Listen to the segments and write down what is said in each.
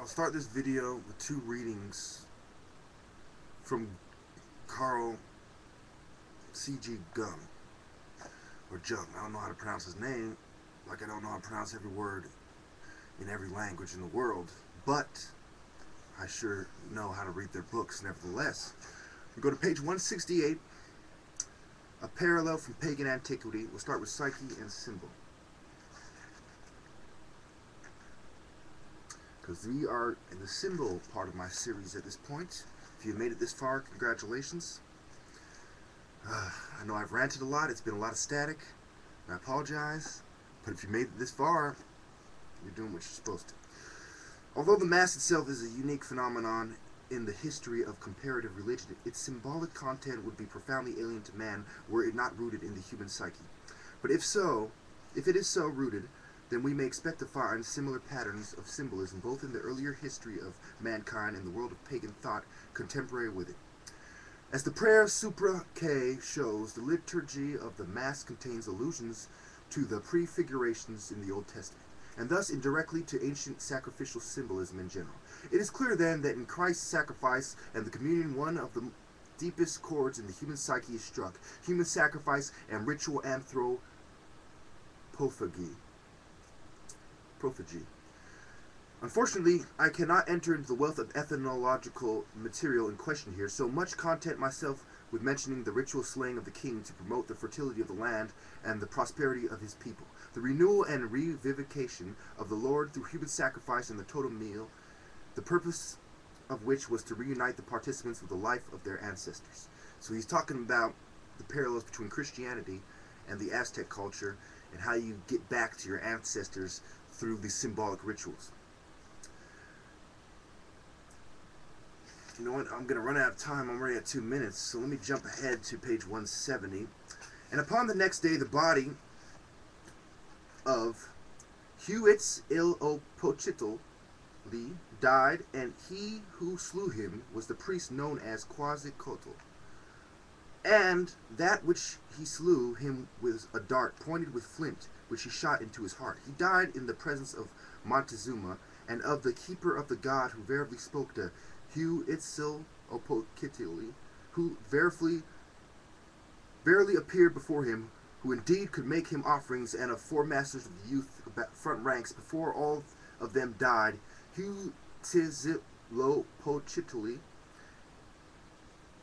I'll start this video with two readings from Carl C.G. Jung, or Jung. I don't know how to pronounce his name, like I don't know how to pronounce every word in every language in the world, but I sure know how to read their books nevertheless. We go to page 168, a parallel from pagan antiquity. We'll start with psyche and symbol, because we are in the symbol part of my series at this point. If you made it this far, congratulations. I know I've ranted a lot, it's been a lot of static, and I apologize, but if you made it this far, you're doing what you're supposed to. Although the Mass itself is a unique phenomenon in the history of comparative religion, its symbolic content would be profoundly alien to man were it not rooted in the human psyche. But if it is so rooted, then we may expect to find similar patterns of symbolism both in the earlier history of mankind and the world of pagan thought contemporary with it. As the prayer Supra K shows, the liturgy of the Mass contains allusions to the prefigurations in the Old Testament, and thus indirectly to ancient sacrificial symbolism in general. It is clear then that in Christ's sacrifice and the communion, one of the deepest chords in the human psyche is struck: human sacrifice and ritual anthropophagy. Unfortunately, I cannot enter into the wealth of ethnological material in question here, so much content myself with mentioning the ritual slaying of the king to promote the fertility of the land and the prosperity of his people, the renewal and revivification of the Lord through human sacrifice and the totem meal, the purpose of which was to reunite the participants with the life of their ancestors. So he's talking about the parallels between Christianity and the Aztec culture and how you get back to your ancestors through these symbolic rituals. You know what, I'm going to run out of time. I'm already at 2 minutes, so let me jump ahead to page 170. And upon the next day, the body of Huitzilopochtli died, and he who slew him was the priest known as Quetzalcoatl. And that which he slew him was a dart pointed with flint, which he shot into his heart. He died in the presence of Montezuma, and of the keeper of the god who verily spoke to Huitzilopochtli, who verily appeared before him, who indeed could make him offerings, and of four masters of the youth front ranks. Before all of them died, Huitzilopochtli,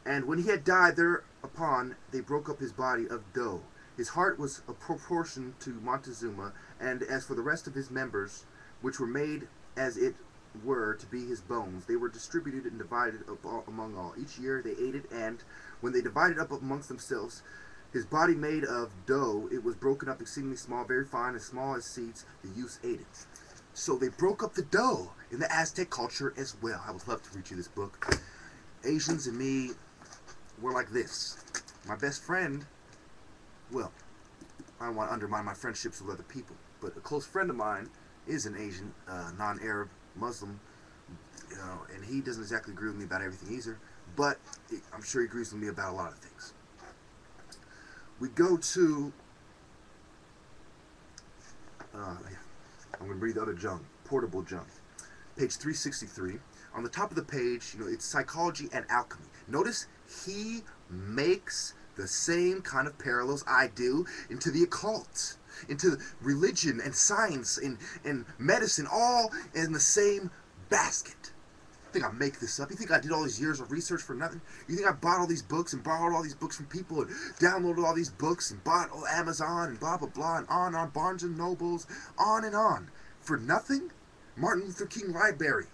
and when he had died, thereupon they broke up his body of dough. His heart was a proportion to Montezuma, and as for the rest of his members, which were made as it were to be his bones, they were distributed and divided up among all. Each year they ate it, and when they divided up amongst themselves his body made of dough, it was broken up exceedingly small, very fine, as small as seeds. The youths ate it. So they broke up the dough in the Aztec culture as well. I would love to read you this book. Asians and me were like this. My best friend, well, I don't want to undermine my friendships with other people, but a close friend of mine is an Asian, non-Arab Muslim, you know, and he doesn't exactly agree with me about everything either, but I'm sure he agrees with me about a lot of things. We go to, I'm going to read the other Jung, portable Jung, page 363. On the top of the page, you know, it's psychology and alchemy. Notice he makes the same kind of parallels I do into the occult, into religion and science and medicine, all in the same basket. You think I make this up? You think I did all these years of research for nothing? You think I bought all these books and borrowed all these books from people and downloaded all these books and bought Amazon and blah blah blah and on Barnes and Nobles, on and on, for nothing? Martin Luther King Library,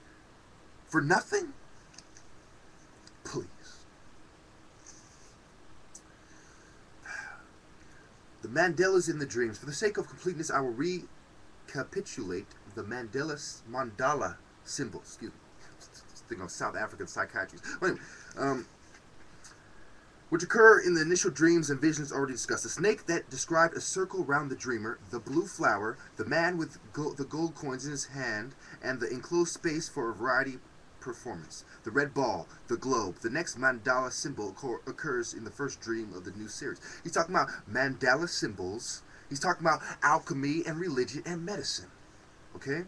for nothing? Please. The Mandalas in the dreams. For the sake of completeness, I will recapitulate the mandala symbol. Excuse me. Thinking of South African psychiatrists. Anyway, which occur in the initial dreams and visions already discussed. The snake that described a circle round the dreamer, the blue flower, the man with the gold coins in his hand, and the enclosed space for a variety performance. The red ball, the globe. The next mandala symbol occurs in the first dream of the new series. He's talking about mandala symbols. He's talking about alchemy and religion and medicine. Okay?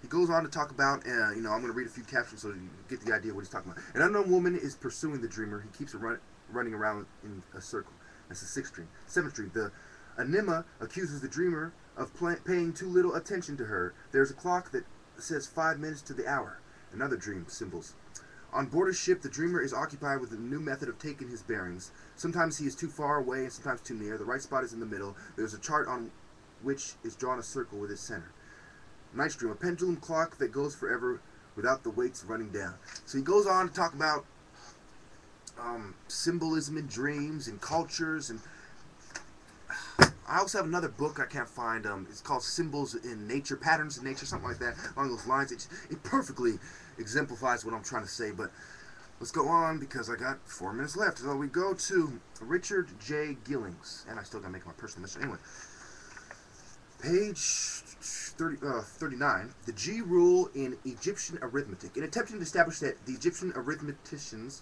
He goes on to talk about, I'm going to read a few captions so you get the idea of what he's talking about. An unknown woman is pursuing the dreamer. He keeps her running around in a circle. That's the sixth dream. Seventh dream. The anima accuses the dreamer of paying too little attention to her. There's a clock that says 5 minutes to the hour. Another dream. Symbols. On board a ship, the dreamer is occupied with a new method of taking his bearings. Sometimes he is too far away and sometimes too near. The right spot is in the middle. There's a chart on which is drawn a circle with its center. Night's dream, a pendulum clock that goes forever without the weights running down. So he goes on to talk about symbolism in dreams and cultures. And I also have another book I can't find. It's called Symbols in Nature, Patterns in Nature, something like that, along those lines. It perfectly exemplifies what I'm trying to say, but let's go on because I got 4 minutes left. So we go to Richard J. Gillings, and I still got to make my personal mission. Anyway, page 39, the G rule in Egyptian arithmetic. In attempting to establish that the Egyptian arithmeticians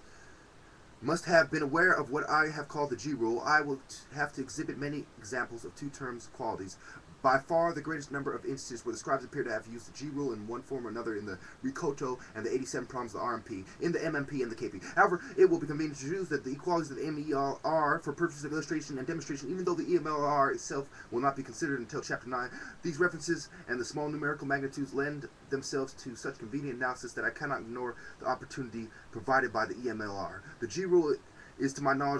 must have been aware of what I have called the G rule, I will have to exhibit many examples of two terms qualities. By far the greatest number of instances where the scribes appear to have used the G rule in one form or another in the Rikoto and the 87 problems of the RMP, in the MMP and the KP. However, it will be convenient to use that the equalities of the MELR for purposes of illustration and demonstration, even though the EMLR itself will not be considered until Chapter 9. These references and the small numerical magnitudes lend themselves to such convenient analysis that I cannot ignore the opportunity provided by the EMLR. The G rule is, to my knowledge,